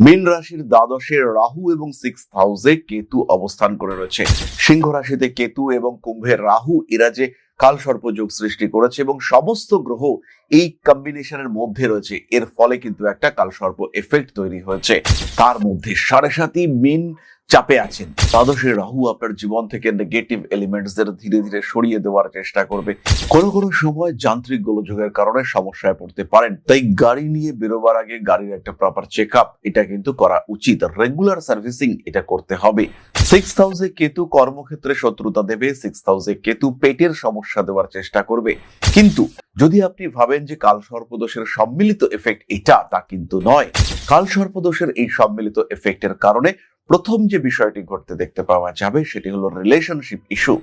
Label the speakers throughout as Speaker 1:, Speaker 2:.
Speaker 1: মীন রাশির দ্বাদশে রাহু এবং 6th হাউসে কেতু অবস্থান করে রয়েছে। সিংহ রাশিতে কেতু এবং কুম্ভের রাহু এরা যে কালসর্প যোগ সৃষ্টি করেছে এবং সমস্ত গ্রহ এই কম্বিনেশনের মধ্যে রয়েছে, এর ফলে কিন্তু একটা কালসর্প এফেক্ট তৈরি হয়েছে। তার মধ্যে 7.5 মীন চাপে আছেন। দ্বাদশে রাহু আপনার জীবন থেকে নেগেটিভ এলিমেন্টস ধীরে ধীরে সরিয়ে দেওয়ার চেষ্টা করবে। কোনো কোনো সময় যান্ত্রিক গোলযোগের কারণে সমস্যায় পড়তে পারেন, তাই গাড়ি নিয়ে বেরোবার আগে গাড়ির একটা প্রপার চেক আপ এটা কিন্তু করা উচিত। রেগুলার সার্ভিসিং এটা করতে হবে। 6th হাউসে কেতু কর্মক্ষেত্রে শত্রুতা দেবে। 6th হাউসে কেতু পেটের সমস্যা দেওয়ার চেষ্টা করবে। কিন্তু যদি আপনি ভাবেন যে কালসর্পদোষের সম্মিলিত এফেক্ট এটা, তা কিন্তু নয়। কালসর্পদোষের এই সম্মিলিত এফেক্টের কারণে প্রথম যে বিষয়টি ঘটতে দেখতে পাওয়া যাবে সেটি হলো রিলেশনশিপ ইস্যু।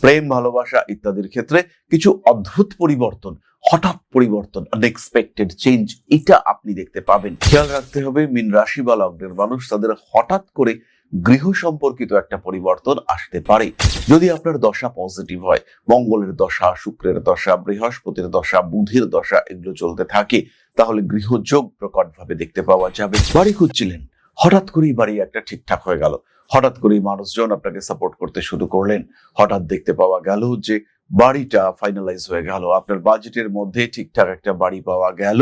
Speaker 1: প্রেম, ভালোবাসা ইত্যাদির ক্ষেত্রে কিছু অদ্ভুত পরিবর্তন, হঠাৎ পরিবর্তন, আনএক্সপেক্টেড চেঞ্জ এটা আপনি দেখতে পাবেন। খেয়াল রাখতে হবে মীন রাশি বা লগ্নের মানুষ, তাদের হঠাৎ করে গৃহ সম্পর্কিত একটা পরিবর্তন আসতে পারে। যদি আপনার দশা পজিটিভ হয়, মঙ্গলের দশা, শুক্রের দশা, বৃহস্পতির দশা, বুধের দশা এগুলো চলতে থাকে, তাহলে গৃহযোগ প্রকটভাবে দেখতে পাওয়া যাবে। বাড়ি খুঁজছিলেন, হঠাৎ করেই বাড়ি একটা ঠিকঠাক হয়ে গেল। হঠাৎ করেই মানুষজন আপনাকে সাপোর্ট করতে শুরু করলেন। হঠাৎ দেখতে পাওয়া গেল যে বাড়িটা ফাইনালাইজ হয়ে গেল, আপনার বাজেটের মধ্যে ঠিকঠাক একটা বাড়ি পাওয়া গেল।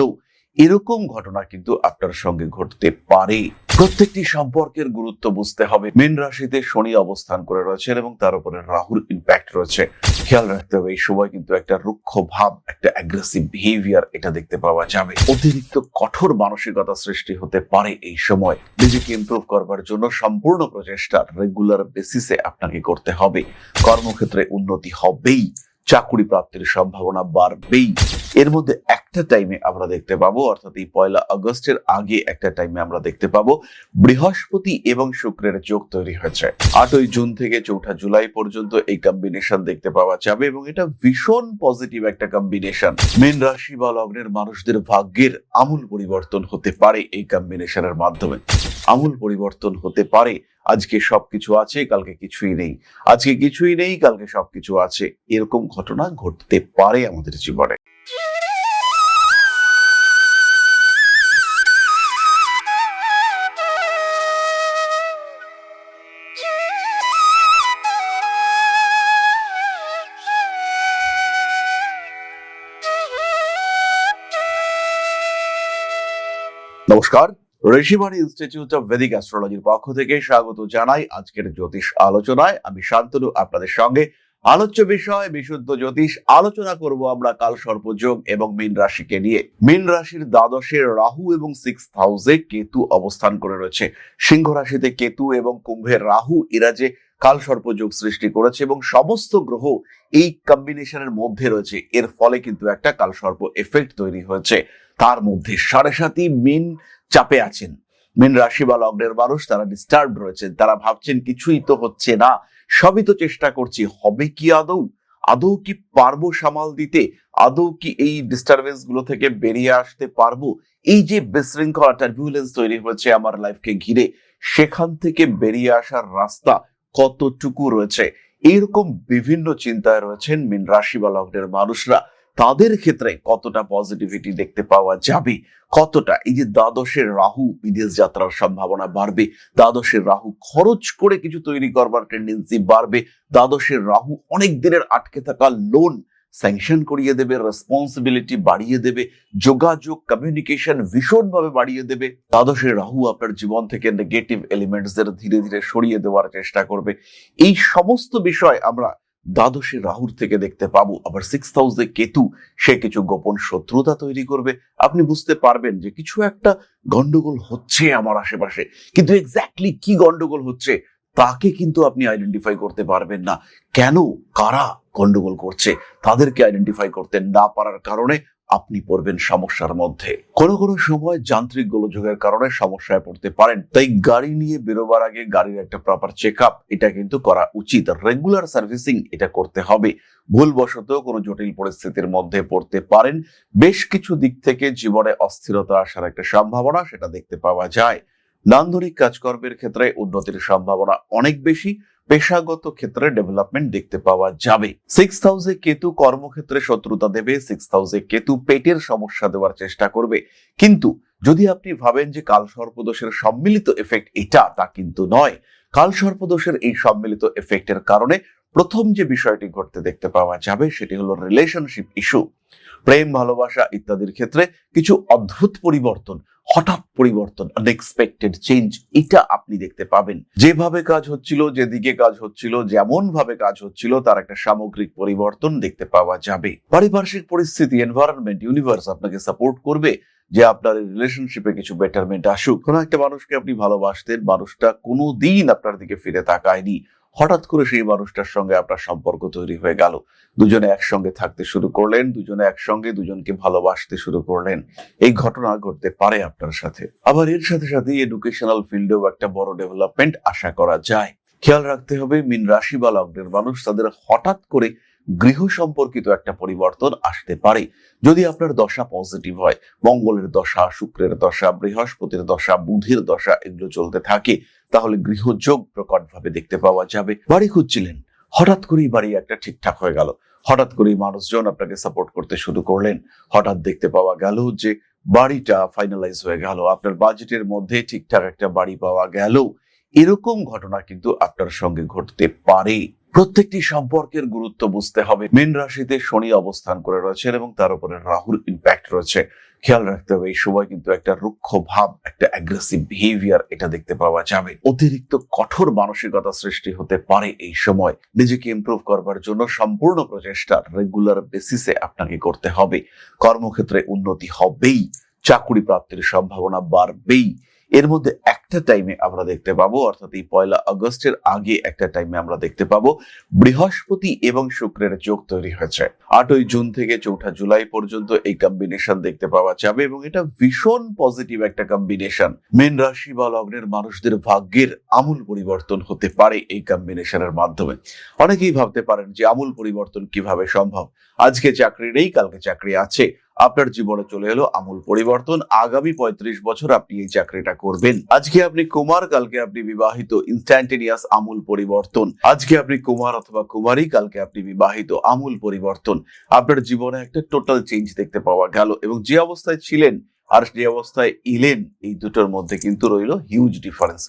Speaker 1: এরকম ঘটনা কিন্তু আপনার সঙ্গে ঘটতে পারে। প্রত্যেকটি সম্পর্কের গুরুত্ব বুঝতে হবে। মীন রাশিতে শনি অবস্থান করে রয়েছেন এবং তার উপরে রাহুর ইম্প্যাক্ট রয়েছে। খেয়াল রাখতে হবে এই সময় কিন্তু একটা রুক্ষ ভাব, একটা অ্যাগ্রেসিভ বিহেভিয়ার এটা দেখতে পাওয়া যাবে। অতিরিক্ত কঠোর মানসিকতা সৃষ্টি হতে পারে এই সময়। নিজেকে ইমপ্রুভ করবার জন্য সম্পূর্ণ প্রচেষ্টা রেগুলার বেসিসে আপনাকে করতে হবে। কর্মক্ষেত্রে উন্নতি হবেই, চাকরি প্রাপ্তির সম্ভাবনা বাড়বেই। এর মধ্যে একটা টাইমে আমরা দেখতে পাবো, অর্থাৎ এই 1 আগস্টের আগে একটা টাইমে আমরা দেখতে পাবো বৃহস্পতি এবং শুক্রের যোগ তৈরি হয়েছে। 8ই জুন থেকে 4 জুলাই পর্যন্ত এই কম্বিনেশন দেখতে পাওয়া যাবে এবং এটা ভীষণ পজিটিভ একটা কম্বিনেশন। মীন রাশি বা লগ্নের মানুষদের ভাগ্যের আমূল পরিবর্তন হতে পারে এই কম্বিনেশনের মাধ্যমে। আমূল পরিবর্তন হতে পারে। আজকে সবকিছু আছে, কালকে কিছুই নেই। আজকে কিছুই নেই, কালকে সবকিছু আছে। এরকম ঘটনা ঘটতে পারে আমাদের জীবনে। নমস্কার, ঋষিবাণী ইনস্টিটিউট অফ ভেদিক অ্যাস্ট্রোলজির পক্ষ থেকে স্বাগত জানাই আজকের জ্যোতিষ আলোচনায়। আমি শান্তনু আপনাদের সঙ্গে। আলোচ্য বিষয় বিশুদ্ধ জ্যোতিষ। আলোচনা করব আমরা কালসর্প যোগ এবং মীন রাশিকে নিয়ে। মীন রাশির দ্বাদশে রাহু এবং 6th হাউসে কেতু অবস্থান করে রয়েছে। সিংহ রাশিতে কেতু এবং কুম্ভের রাহু এরা যে কালসর্প যোগ সৃষ্টি করেছে এবং সমস্ত গ্রহ এই কম্বিনেশনের মধ্যে রয়েছে, এর ফলে কিন্তু একটা কালসর্প এফেক্ট তৈরি হয়েছে। তার মধ্যে 7.5 মীন চাপে আছেন। মীন রাশি বা লগ্নের মানুষ, তারা ডিস্টার্ব রয়েছেন। তারা ভাবছেন কিছুই তো হচ্ছে না, সবই তো চেষ্টা করছি, হবে কি আদৌ? আদৌ কি পারবো সামাল দিতে? আদৌ কি এই ডিস্টারবেন্স গুলো থেকে বেরিয়ে আসতে পারবো? এই যে বিশৃঙ্খলা, টার্বুলেন্স তৈরি হয়েছে আমার লাইফকে ঘিরে, সেখান থেকে বেরিয়ে আসার রাস্তা কতটুকু রয়েছে? এইরকম বিভিন্ন চিন্তায় রয়েছেন মীন রাশি বা লগ্নের মানুষরা। তাদের ক্ষেত্রে কতটা পজিটিভিটি দেখতে পাওয়া যাবে, কতটা এই যে দ্বাদশের রাহু বিদেশ যাত্রার সম্ভাবনা বাড়বে, দ্বাদশের রাহু খরচ করে কিছু তৈরি করবার টেন্ডেন্সি বাড়বে, দ্বাদশের রাহু অনেক দিনের আটকে থাকা লোন স্যাংশন করিয়ে দেবে, রেসপন্সিবিলিটি বাড়িয়ে দেবে, যোগাযোগ কমিউনিকেশন ভীষণভাবে বাড়িয়ে দেবে। দ্বাদশের রাহু আপনার জীবন থেকে নেগেটিভ এলিমেন্টস ধীরে ধীরে সরিয়ে দেওয়ার চেষ্টা করবে। এই সমস্ত বিষয় আমরা দ্বাদশে রাহুর থেকে দেখতে পাবো। আবার 6th হাউসে কেতু, সে কিছু গোপন শত্রুতা তৈরি করবে। আপনি বুঝতে পারবেন যে কিছু একটা গন্ডগোল হচ্ছে আমার আশেপাশে, কিন্তু এক্স্যাক্টলি কি গন্ডগোল হচ্ছে তাকে কিন্তু আপনি আইডেন্টিফাই করতে পারবেন না। কেন, কারা গন্ডগোল করছে, তাদেরকে আইডেন্টিফাই করতে না পারার কারণে আপনি পড়বেন সমস্যার মধ্যে। কোনো কোনো সময় যান্ত্রিক গোলযোগের কারণে সমস্যায় পড়তে পারেন, তাই গাড়ি নিয়ে বেরোবার আগে গাড়ির একটা প্রপার চেক আপ এটা কিন্তু করা উচিত। রেগুলার সার্ভিসিং এটা করতে হবে। ভুলবশত কোনো জটিল পরিস্থিতির মধ্যে পড়তে পারেন। বেশ কিছু দিক থেকে জীবনে অস্থিরতা আসার একটা সম্ভাবনা সেটা দেখতে পাওয়া যায়। নান্দনিক কাজকর্মের ক্ষেত্রে উন্নতির সম্ভাবনা অনেক বেশি। পেশাগত ক্ষেত্রে ডেভেলপমেন্ট দেখতে পাওয়া যাবে। 6th হাউসে কেতু কর্মক্ষেত্রে শত্রুতা দেবে। 6th হাউসে কেতু পেটের সমস্যা দেওয়ার চেষ্টা করবে। কিন্তু যদি আপনি ভাবেন যে কালসর্পদোষের সম্মিলিত এফেক্ট এটা, তা কিন্তু নয়। কালসর্পদোষের এই সম্মিলিত এফেক্টের কারণে প্রথম যে বিষয়টি ঘটতে দেখতে পাওয়া যাবে সেটি হলো রিলেশনশিপ ইস্যু, প্রেম ভালোবাসা ইত্যাদির ক্ষেত্রে কিছু অদ্ভুত পরিবর্তন, হঠাৎ পরিবর্তন, আনএক্সপেক্টেড চেঞ্জ, এটা আপনি দেখতে পাবেন। যেভাবে কাজ হচ্ছিল, যেদিকে কাজ হচ্ছিল, যেমন ভাবে কাজ হচ্ছিল, তার একটা সামগ্রিক পরিবর্তন দেখতে পাওয়া যাবে। পারিপার্শ্বিক পরিস্থিতি, এনভায়রনমেন্ট, ইউনিভার্স আপনাকে সাপোর্ট করবে যে আপনার রিলেশনশিপে কিছু বেটারমেন্ট আসুক। কোন একটা মানুষকে আপনি ভালোবাসতেন, মানুষটা কোনোদিন আপনার দিকে ফিরে তাকায়নি, হঠাৎ করে সেই মানুষটার সঙ্গে আপনার সম্পর্ক তৈরি হয়ে গেল, দুজনে একসঙ্গে থাকতে শুরু করলেন, দুজনে একসঙ্গে দুজনকে ভালোবাসতে শুরু করলেন। এই ঘটনা ঘটতে পারে আপনার সাথে। আবার এর সাথে সাথে এডুকেশনাল ফিল্ডেও একটা বড় ডেভেলপমেন্ট আশা করা যায়। খেয়াল রাখতে হবে, মীন রাশি বা লগ্নের মানুষ, তাদের হঠাৎ করে গৃহ সম্পর্কিত একটা পরিবর্তন আসতে পারে। যদি আপনার দশা পজিটিভ হয়, মঙ্গলের দশা, শুক্রের দশা, বৃহস্পতির দশা, বুধের দশা এগুলো চলতে থাকে, তাহলে গৃহযোগ প্রকটভাবে দেখতে পাওয়া যাবে। বাড়ি খুঁজছিলেন, হঠাৎ করেই বাড়ি একটা ঠিকঠাক হয়ে গেল, হঠাৎ করেই মানুষজন আপনাকে সাপোর্ট করতে শুরু করলেন, হঠাৎ দেখতে পাওয়া গেল যে বাড়িটা ফাইনালাইজ হয়ে গেল, আপনার বাজেটের মধ্যে ঠিকঠাক একটা বাড়ি পাওয়া গেল। এরকম ঘটনা কিন্তু আপনার সঙ্গে ঘটতে পারে। প্রত্যেকটি সম্পর্কের গুরুত্ব বুঝতে হবে। মীন রাশিতে শনি অবস্থান করে রয়েছেন এবং তার উপরে রাহুর ইম্প্যাক্ট রয়েছে। খেয়াল রাখতে হবে, এই সময় কিন্তু একটা রুক্ষ ভাব, একটা অ্যাগ্রেসিভ বিহেভিয়ার এটা দেখতে পাওয়া যাবে। অতিরিক্ত কঠোর মানসিকতা সৃষ্টি হতে পারে এই সময়। নিজেকে ইমপ্রুভ করবার জন্য সম্পূর্ণ প্রচেষ্টা রেগুলার বেসিসে আপনাকে করতে হবে। কর্মক্ষেত্রে উন্নতি হবেই, চাকরি প্রাপ্তির সম্ভাবনা বাড়বেই। এর মধ্যে একটা টাইমে আমরা দেখতে পাবো, অর্থাৎ এই 1 আগস্টের আগে একটা টাইমে আমরা দেখতে পাবো বৃহস্পতি এবং শুক্রের যোগ তৈরি হয়েছে। 8ই জুন থেকে 4 জুলাই পর্যন্ত এই কম্বিনেশন দেখতে পাওয়া যাবে এবং এটা ভীষণ পজিটিভ একটা কম্বিনেশন। মীন রাশি বা লগ্নের মানুষদের ভাগ্যের আমূল পরিবর্তন হতে পারে এই কম্বিনেশনের মাধ্যমে। অনেকেই ভাবতে পারেন যে আমূল পরিবর্তন কিভাবে সম্ভব, আজকে চাকরি নেই, কালকে চাকরি আছে। আপনার জীবনে চলে এলো আমূল পরিবর্তন। আগামী 35 বছর আপনি এই চাকরিটা করবেন। আজকে আপনি কুমার, কালকে আপনি বিবাহিত, ইনস্ট্যান্টেনিয়াস আমূল পরিবর্তন। আজকে আপনি কুমার অথবা কুমারী, কালকে আপনি বিবাহিত, আমূল পরিবর্তন। আপনার জীবনে একটা টোটাল চেঞ্জ দেখতে পাওয়া গেল এবং যে অবস্থায় ছিলেন আর যে অবস্থায় এলেন, এই দুটোর মধ্যে কিন্তু রইল হিউজ ডিফারেন্স।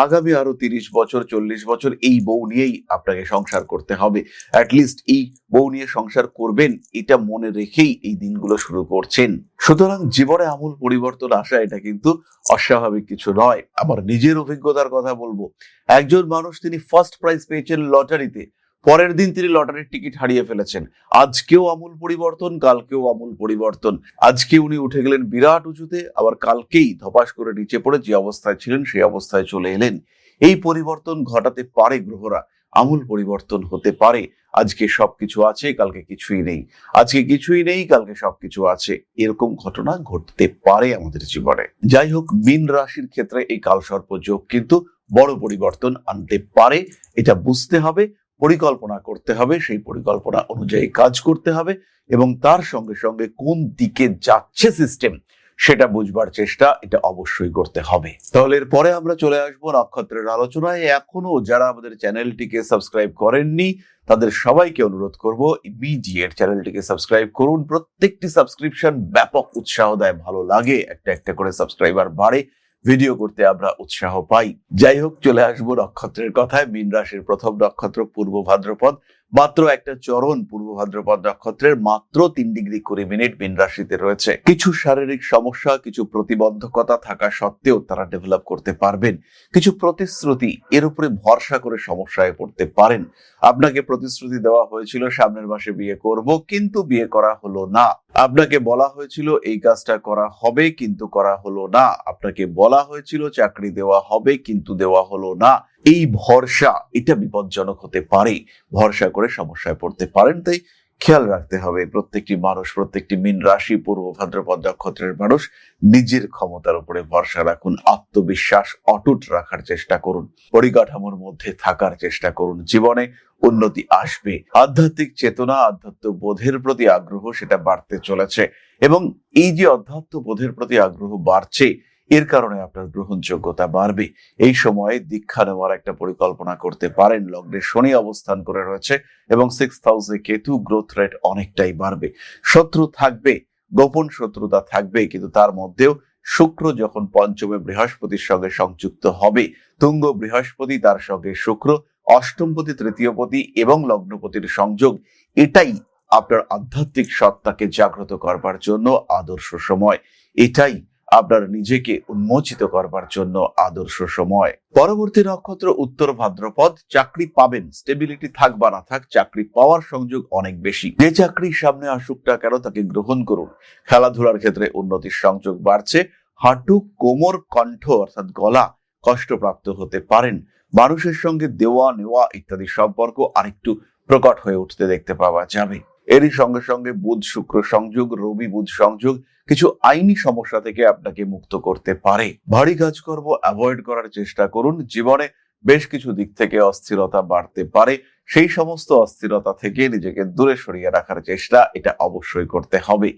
Speaker 1: আগামী আরো 30 বছর 40 বছর এই বউ নিয়েই আপনাকে সংসার করতে হবে। অ্যাটলিস্ট এই বউ নিয়ে সংসার করবেন, এটা মনে রেখেই এই দিনগুলো শুরু করছেন। সুতরাং জীবনে আমূল পরিবর্তন আসা এটা কিন্তু অস্বাভাবিক কিছু নয়। আমার নিজের অভিজ্ঞতার কথা বলবো, একজন মানুষ, তিনি ফার্স্ট প্রাইজ পেয়েছেন লটারিতে, পরের দিন তিনি লটারির টিকিট হারিয়ে ফেলেছেন। আজকেও আমূল পরিবর্তন, কালকেও আমূল পরিবর্তন। আজকে উনি উঠে গেলেন বিরাট উঁচুতে, আবার কালকেই ধপাস করে নিচে পড়ে যে অবস্থায় ছিলেন সেই অবস্থায় চলে এলেন। এই পরিবর্তন ঘটাতে পারে গ্রহরা, আমূল পরিবর্তন হতে পারে। আজকে সবকিছু আছে, কালকে কিছুই নেই, আজকে কিছুই নেই, কালকে সবকিছু আছে, এরকম ঘটনা ঘটতে পারে আমাদের জীবনে। যাই হোক, মীন রাশির ক্ষেত্রে এই কালসর্প যোগ কিন্তু বড় পরিবর্তন আনতে পারে। এটা বুঝতে হবে, পরিকল্পনা করতে হবে, সেই পরিকল্পনা অনুযায়ী কাজ করতে হবে এবং তার সঙ্গে সঙ্গে কোন দিকে যাচ্ছে সিস্টেম সেটা বুঝবার চেষ্টা এটা অবশ্যই করতে হবে। তাহলে এরপরে আমরা চলে আসবো নক্ষত্রের আলোচনায়। এখনো যারা আমাদের চ্যানেলটিকে সাবস্ক্রাইব করেননি তাদের সবাইকে অনুরোধ করব, ইমিডিয়েট চ্যানেলটিকে সাবস্ক্রাইব করুন। প্রত্যেকটি সাবস্ক্রিপশন ব্যাপক উৎসাহ দেয়, ভালো লাগে, একটা একটা করে সাবস্ক্রাইবার বাড়ে, ভিডিও করতে আমরা উৎসাহ পাই। যাই হোক, চলে আসবো নক্ষত্রের কথায়। মীন রাশির প্রথম নক্ষত্র পূর্ব ভাদ্রপদ। মাত্র একটা চরণ পূর্ব ভাদ্রপদ নক্ষত্রের, মাত্র 3 ডিগ্রি 20 মিনিট মীন রাশিতে রয়েছে। কিছু শারীরিক সমস্যা, কিছু প্রতিবন্ধকতা থাকা সত্ত্বেও তারা ডেভেলপ করতে পারবেন। কিছু প্রতিশ্রুতি, এর উপরে ভরসা করে সমস্যায় পড়তে পারেন। আপনাকে প্রতিশ্রুতি দেওয়া হয়েছিল সামনের মাসে বিয়ে করব, কিন্তু বিয়ে করা হলো না। আপনাকে বলা হয়েছিল এই কাজটা করা হবে, কিন্তু করা হলো না। আপনাকে বলা হয়েছিল চাকরি দেওয়া হবে, কিন্তু দেওয়া হলো না। এই ভরসা এটা বিপজ্জনক হতে পারে, ভরসা করে সমস্যায় পড়তে পারেন। তাই খেয়াল রাখতে হবে, প্রত্যেকটি মানুষ, প্রত্যেকটি মীন রাশি পূর্ব ভাদ্রপদ নক্ষত্রের মানুষ নিজের ক্ষমতার উপরে ভরসা রাখুন, আত্মবিশ্বাস অটুট রাখার চেষ্টা করুন, পরিকাঠামোর মধ্যে থাকার চেষ্টা করুন। জীবনে উন্নতি আসবে। আধ্যাত্মিক চেতনা, আধ্যাত্ম বোধের প্রতি আগ্রহ সেটা বাড়তে চলেছে এবং এই যে অধ্যাত্ম বোধের প্রতি আগ্রহ বাড়ছে, এর কারণে আপনার গ্রহণযোগ্যতা বাড়বে। এই সময়ে দীক্ষা নেওয়ার একটা পরিকল্পনা করতে পারেন। লগ্নে শনি অবস্থান করে রয়েছে এবং 6th হাউসে কেতু, গ্রোথ রেট অনেকটাই বাড়বে। শত্রু থাকবে, গোপন শত্রুতা থাকবে, কিন্তু তার মধ্যেও শুক্র যখন পঞ্চমে বৃহস্পতির সঙ্গে সংযুক্ত হবে, তুঙ্গ বৃহস্পতি তার সঙ্গে শুক্র, অষ্টমপতি, তৃতীয়পতি এবং লগ্নপতির সংযোগ, এটাই আপনার আধ্যাত্মিক সত্তাকে জাগ্রত করবার জন্য আদর্শ সময়। এটাই আপনার নিজেকে উন্মোচিত করবার জন্য আদর্শ সময়। পরবর্তী নক্ষত্র উত্তর ভাদ্রপদ। চাকরি পাবেন, স্টেবিলিটি থাক বা না থাক, চাকরি পাওয়ার সংযোগ অনেক বেশি। যে চাকরির সামনে আসুক না কেন তাকে গ্রহণ করুন। খেলাধুলার ক্ষেত্রে উন্নতির সংযোগ বাড়ছে। হাঁটু, কোমর, কণ্ঠ অর্থাৎ গলা কষ্টপ্রাপ্ত হতে পারেন। মানুষের সঙ্গে দেওয়া নেওয়া ইত্যাদি সম্পর্ক আরেকটু প্রকট হয়ে উঠতে দেখতে পাওয়া যাবে। এরই সঙ্গে সঙ্গে বুধ শুক্র সংযোগ, রবি বুধ সংযোগ কিছু আইনি সমস্যা থেকে আপনাকে মুক্ত করতে পারে। ভারী কাজকর্ম অ্যাভয়েড করার চেষ্টা করুন। জীবনে বেশ কিছু দিক থেকে অস্থিরতা বাড়তে পারে, সেই সমস্ত অস্থিরতা থেকে নিজেকে দূরে সরিয়ে রাখার চেষ্টা এটা অবশ্যই করতে হবে।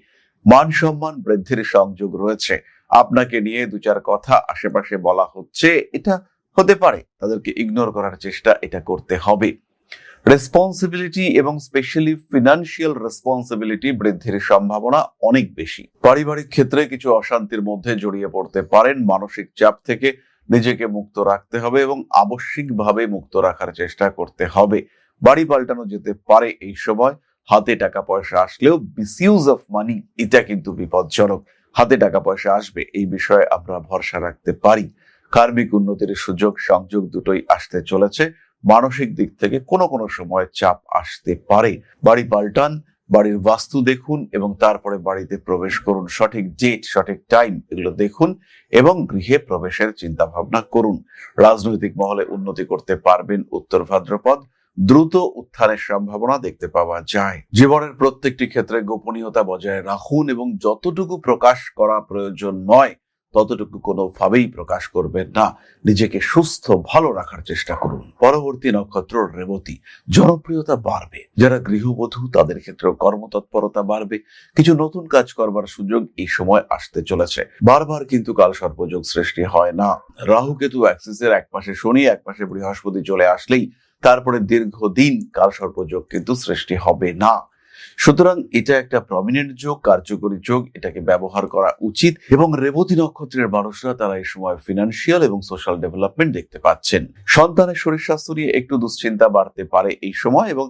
Speaker 1: মান সম্মান বৃদ্ধির সংযোগ রয়েছে। আপনাকে নিয়ে দু চার কথা আশেপাশে বলা হচ্ছে, এটা হতে পারে, তাদেরকে ইগনোর করার চেষ্টা এটা করতে হবে। রেসপন্সিবিলিটি এবং স্পেশালি ফিনান্সিয়াল রেসপন্সিবিলিটি বৃদ্ধির সম্ভাবনা অনেক বেশি। পারিবারিক ক্ষেত্রে কিছু অশান্তির মধ্যে জড়িয়ে পড়তে পারেন। মানসিক চাপ থেকে নিজেকে মুক্ত রাখতে হবে এবং আবশ্যিকভাবে মুক্ত রাখার চেষ্টা করতে হবে। বাড়ি পাল্টানো যেতে পারে এই সময়। হাতে টাকা পয়সা আসলেও মিসইউজ অফ মানি এটা কিন্তু বিপজ্জনক। হাতে টাকা পয়সা আসবে এই বিষয়ে আমরা ভরসা রাখতে পারি। কার্মিক উন্নতির সুযোগ সংযোগ দুটোই আসতে চলেছে। মানসিক দিক থেকে কোনো কোনো সময় চাপ আসতে পারে। বাড়ি পাল্টান, বাড়ির বাস্তু দেখুন এবং তারপরে বাড়িতে প্রবেশ করুন। সঠিক ডেট, সঠিক টাইম এগুলো দেখুন এবং গৃহে প্রবেশের চিন্তা ভাবনা করুন। রাজনৈতিক মহলে উন্নতি করতে পারবেন উত্তর ভাদ্রপদ। দ্রুত উত্থানের সম্ভাবনা দেখতে পাওয়া যায়। জীবনের প্রত্যেকটি ক্ষেত্রে গোপনীয়তা বজায় রাখুন এবং যতটুকু প্রকাশ করা প্রয়োজন নয় ততটুকু কোনোভাবেই প্রকাশ করবেন না। নিজেকে সুস্থ ভালো রাখার চেষ্টা করুন। পরবর্তী নক্ষত্র রেবতী। জনপ্রিয়তা বাড়বে। যারা গৃহবধূ তাদের ক্ষেত্রে কর্মতৎপরতা বাড়বে। কিছু নতুন কাজ করবার সুযোগ এই সময় আসতে চলেছে। বারবার কিন্তু কালসর্পযোগ সৃষ্টি হয় না। রাহু কেতু অ্যাক্সিসের এক পাশে শনি, এক পাশে বৃহস্পতি চলে আসলেই তারপরে দীর্ঘদিন কালসর্পযোগ কিন্তু সৃষ্টি হবে না। সুতরাং এটা একটা প্রমিনেন্ট যোগ, কার্যকরী যোগ, এটাকে ব্যবহার করা উচিত। এবং রেবতী নক্ষত্রের মানুষরা তারা এই সময় ফিনান্সিয়াল এবং সোশ্যাল ডেভেলপমেন্ট দেখতে পাচ্ছেন। সন্তানের শরীর স্বাস্থ্য নিয়ে একটু দুশ্চিন্তা বাড়তে পারে এই সময় এবং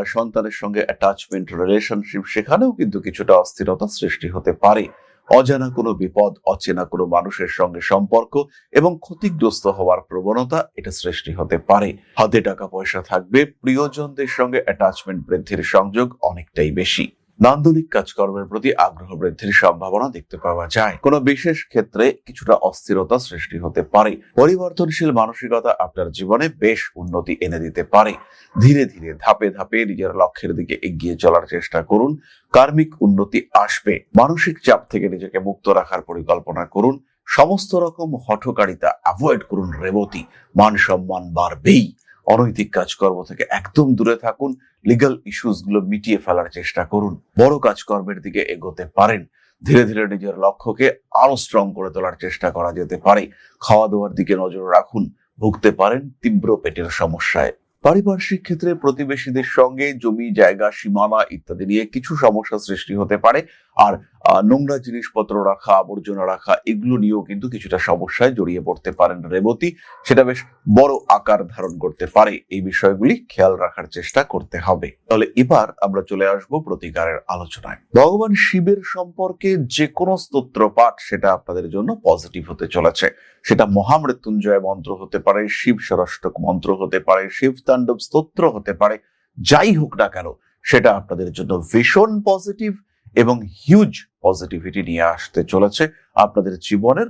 Speaker 1: সন্তানের সঙ্গে অ্যাটাচমেন্ট, রিলেশনশিপ সেখানেও কিন্তু কিছুটা অস্থিরতা সৃষ্টি হতে পারে। অজানা কোনো বিপদ, অচেনা কোনো মানুষের সঙ্গে সম্পর্ক এবং ক্ষতিগ্রস্ত হওয়ার প্রবণতা এটা সৃষ্টি হতে পারে। হাতে টাকা পয়সা থাকবে। প্রিয়জনদের সঙ্গে অ্যাটাচমেন্ট বৃদ্ধির সংযোগ অনেকটাই বেশি। নান্দনিক কাজকর্মের প্রতি আগ্রহ বৃদ্ধির সম্ভাবনা দেখতে পাওয়া যায়। কোনো বিশেষ ক্ষেত্রে কিছুটা অস্থিরতা সৃষ্টি হতে পারে। পরিবর্তনশীল মানসিকতা আপনার জীবনে বেশ উন্নতি এনে দিতে পারে। ধীরে ধীরে ধাপে ধাপে নিজের লক্ষ্যের দিকে এগিয়ে চলার চেষ্টা করুন। কার্মিক উন্নতি আসবে। মানসিক চাপ থেকে নিজেকে মুক্ত রাখার পরিকল্পনা করুন। সমস্ত রকম হঠকারিতা অ্যাভয়েড করুন রেবতী। মান সম্মান বাড়বেই। অনৈতিক কাজকর্ম থেকে একদম দূরে থাকুন। লিগ্যাল ইস্যুস গুলো মিটিয়ে ফেলার চেষ্টা করুন। বড় কাজকর্মের দিকে এগোতে পারেন। ধীরে ধীরে নিজের লক্ষ্যকে আরো স্ট্রং করে তোলার চেষ্টা করা যেতে পারে। খাওয়া দাওয়ার দিকে নজর রাখুন। ভুগতে পারেন তীব্র পেটের সমস্যায়। পারিপার্শ্বিক ক্ষেত্রে প্রতিবেশীদের সঙ্গে জমি জায়গা সীমানা ইত্যাদি নিয়ে কিছু সমস্যা সৃষ্টি হতে পারে। আর নোংরা জিনিসপত্র রাখা, আবর্জনা রাখা এগুলো নিয়েও কিন্তু কিছুটা সমস্যায় জড়িয়ে পড়তে পারেন রেবতী। সেটা বেশ বড় আকার ধারণ করতে পারে। এই বিষয়গুলি খেয়াল রাখার চেষ্টা করতে হবে। তাহলে এবার আমরা চলে আসব প্রতিকারের আলোচনায়। ভগবান শিবের সম্পর্কে যে কোনো স্তোত্র পাঠ সেটা আপনাদের জন্য পজিটিভ হতে চলেছে। সেটা মহামৃত্যুঞ্জয় মন্ত্র হতে পারে, শিব ষষ্ঠক মন্ত্র হতে পারে, শিব তাণ্ডব স্তোত্র হতে পারে, যাই হোক না কেন সেটা আপনাদের জন্য ভীষণ পজিটিভ এবং হিউজ পজিটিভিটি নিয়ে আসতে চলেছে। আপনাদের জীবনের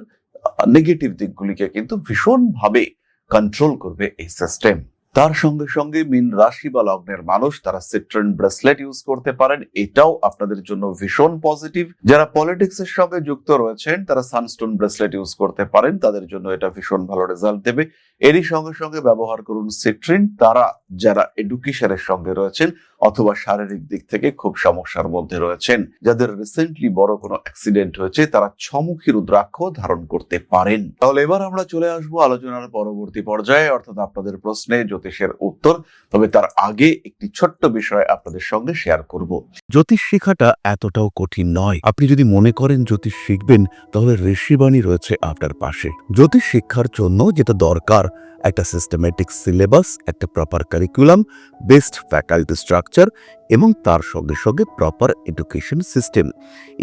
Speaker 1: নেগেটিভ দিকগুলিকে কিন্তু ভীষণ ভাবে কন্ট্রোল করবে এই সিস্টেম। তার সঙ্গে সঙ্গে মীন রাশি বা লগ্নের মানুষ তারা সিট্রেন ব্রেসলেট ইউজ করতে পারেন। এটাও আপনাদের জন্য ভীষণ পজিটিভ। যারা পলিটিক্স এর সঙ্গে যুক্ত রয়েছেন তারা সানস্টোন ব্রেসলেট ইউজ করতে পারেন। তাদের জন্য এটা ভীষণ ভালো রেজাল্ট দেবে। এরই সঙ্গে সঙ্গে ব্যবহার করুন সিট্রিন। তারা যারা এডুকেশনের সঙ্গে রয়েছেন অথবা শারীরিক দিক থেকে খুব সমস্যার মধ্যে রয়েছেন, যাদের রিসেন্টলি বড় কোনো অ্যাক্সিডেন্ট হয়েছে, তারা ছমুখী রুদ্রাক্ষ ধারণ করতে পারেন। তাহলে এবার আমরা চলে আসবো আলোচনার পরবর্তী পর্যায়ে, অর্থাৎ আপনাদের প্রশ্নে জ্যোতিষের উত্তর, তবে তার আগে একটি ছোট্ট বিষয় আপনাদের সঙ্গে শেয়ার করব।
Speaker 2: জ্যোতিষ শেখাটা এতটাও কঠিন নয়। আপনি যদি মনে করেন জ্যোতিষ শিখবেন, তাহলে ঋষিবাণী রয়েছে আপনার পাশে। জ্যোতিষ শিক্ষার জন্য যেটা দরকার, একটা সিস্টেমেটিক সিলেবাস, একটা proper curriculum, best faculty structure এবং তার সঙ্গে সঙ্গে প্রপার এডুকেশন সিস্টেম।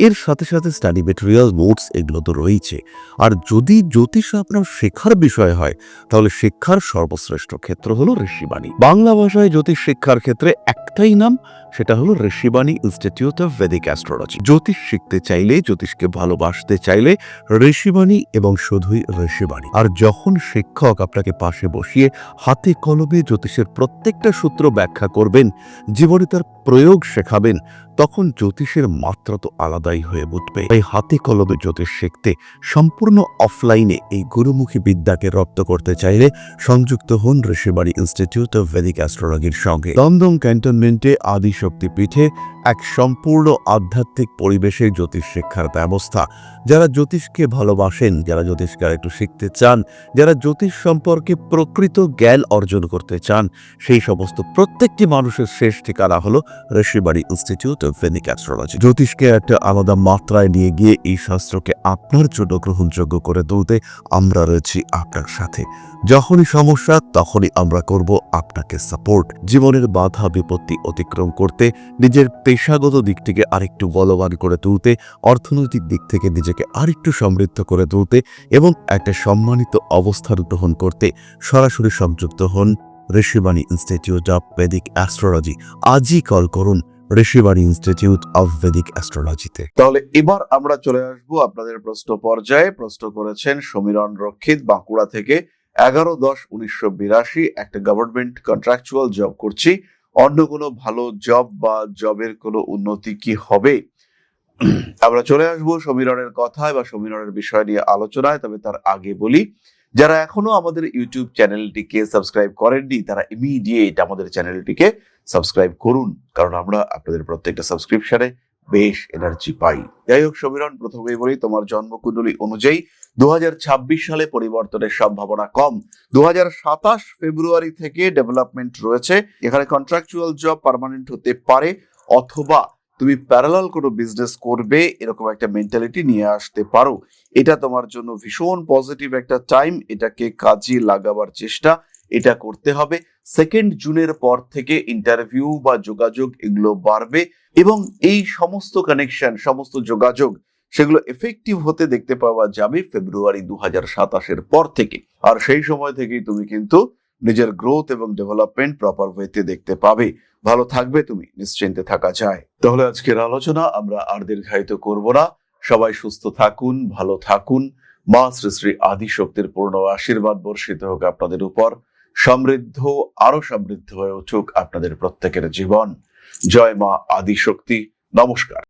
Speaker 2: এর সাথে সাথে স্টাডি মেটেরিয়াল, নোটস এগুলো তো রয়েছে। আর যদি জ্যোতিষ আপনার শেখার বিষয় হয়, তাহলে শিক্ষার সর্বশ্রেষ্ঠ ক্ষেত্র হলো ঋষিবাণী। বাংলা ভাষায় জ্যোতিষ শিক্ষার ক্ষেত্রে একটাই নাম, সেটা হলো Rishibani institute of Vedic astrology. জ্যোতিষ শিখতে চাইলে, জ্যোতিষকে ভালোবাসতে চাইলে ঋষিবাণী এবং শুধুই ঋষিবাণী। আর যখন শিক্ষক আপনাকে পাশে বসিয়ে হাতে কলমে জ্যোতিষের প্রত্যেকটা সূত্র ব্যাখ্যা করবেন, জীবনে তার প্রয়োগ শেখাবেন, তখন জ্যোতিষের মাত্রা তো আলাদাই হয়ে উঠবে। তাই হাতে কলমে জ্যোতিষ শিখতে, সম্পূর্ণ অফলাইনে এই গুরুমুখী বিদ্যাকে রপ্ত করতে চাইলে সংযুক্ত হন ঋষিবাণী ইনস্টিটিউট অফ ভেদিক অ্যাস্ট্রোলজির সঙ্গে। দমদম ক্যান্টনমেন্টে আদিশক্তি পীঠে এক সম্পূর্ণ আধ্যাত্মিক পরিবেশে জ্যোতিষ শিক্ষার ব্যবস্থা। যারা জ্যোতিষকে ভালোবাসেন, যারা জ্যোতিষকে একটু শিখতে চান, যারা জ্যোতিষ সম্পর্কে প্রকৃত জ্ঞান অর্জন করতে চান, সেই সমস্ত প্রত্যেকটি মানুষের শেষ ঠিকানা হলো Rishibani institute of Vedic astrology. জ্যোতিষকে একটা আলাদা মাত্রায় নিয়ে গিয়ে এই শাস্ত্রকে আপনার জন্য গ্রহণযোগ্য করে তুলতে আমরা রয়েছি আপনার সাথে। যখনই সমস্যা, তখনই আমরা করব আপনাকে সাপোর্ট। জীবনের বাধা বিপত্তি অতিক্রম করতে, নিজের পেশাগত দিক থেকে আরেকটু বলবান করে তুলতে, অর্থনৈতিক দিক থেকে নিজেকে আরেকটু সমৃদ্ধ করে তুলতে এবং একটা সম্মানিত অবস্থান গ্রহণ করতে সরাসরি সংযুক্ত হন Rishibani institute of Vedic astrology. আজই কল করুন ঋষিবাণী ইনস্টিটিউট অফ ভেদিক অ্যাস্ট্রোলজিতে।
Speaker 1: তাহলে এবার আমরা চলে আসবো আপনাদের প্রশ্ন পর্যায়ে। প্রশ্ন করেছেন সমীরণ রক্ষিত, বাঁকুড়া থেকে। 11/10/1982 একটা গভর্নমেন্ট কন্ট্রাকচুয়াল জব করছি, অন্য কোনো ভালো জব বা জবের কোনো উন্নতি কি হবে? আমরা চলে আসবো সমীরণের কথায় বা সমীরণের বিষয় নিয়ে আলোচনায়, তবে তার আগে বলি, যারা এখনো আমাদের ইউটিউব চ্যানেলটিকে সাবস্ক্রাইব করেননি, তারা ইমিডিয়েট আমাদের চ্যানেলটিকে সাবস্ক্রাইব করুন, কারণ আমরা আপনাদের প্রত্যেকটা সাবস্ক্রিপশনে বেশ এনার্জি পাই। যাই হোক সমীরণ, প্রথমেই বলি, তোমার জন্মকুণ্ডলী অনুযায়ী 2026 সালে পরিবর্তনের সম্ভাবনা কম। 2027 ফেব্রুয়ারি থেকে ডেভেলপমেন্ট রয়েছে। এখানে কন্ট্রাকচুয়াল জব পার্মানেন্ট হতে পারে, অথবা তুমি প্যারালাল কোনো বিজনেস করবে, এরকম একটা মেন্টালিটি নিয়ে আসতে পারো। এটা তোমার জন্য ভীষণ পজিটিভ একটা টাইম। এটাকে কাজে লাগাবার চেষ্টা এটা করতে হবে। 2 জুনের পর থেকে ইন্টারভিউ বা যোগাযোগ এগুলো বাড়বে এবং এই সমস্ত কানেকশন, সমস্ত যোগাযোগ, সেগুলো এফেক্টিভ হতে দেখতে পাওয়া যাবে ফেব্রুয়ারি 2027 পর থেকে। আর সেই সময় থেকেই তুমি কিন্তু নিজের গ্রোথ এবং ডেভেলপমেন্ট প্রপার ওয়েতে দেখতে পাবে। ভালো থাকবে তুমি, নিশ্চিন্তে থাকা যায়। তাহলে আজকের আলোচনা আমরা আর দীর্ঘায়িত করব না। সবাই সুস্থ থাকুন, ভালো থাকুন। মা শ্রী শ্রী আদিশক্তির পূর্ণ আশীর্বাদ বর্ষিত হোক আপনাদের উপর। সমৃদ্ধ, আরো সমৃদ্ধ হয়ে উঠুক আপনাদের প্রত্যেকের জীবন। জয় মা আদিশক্তি। নমস্কার।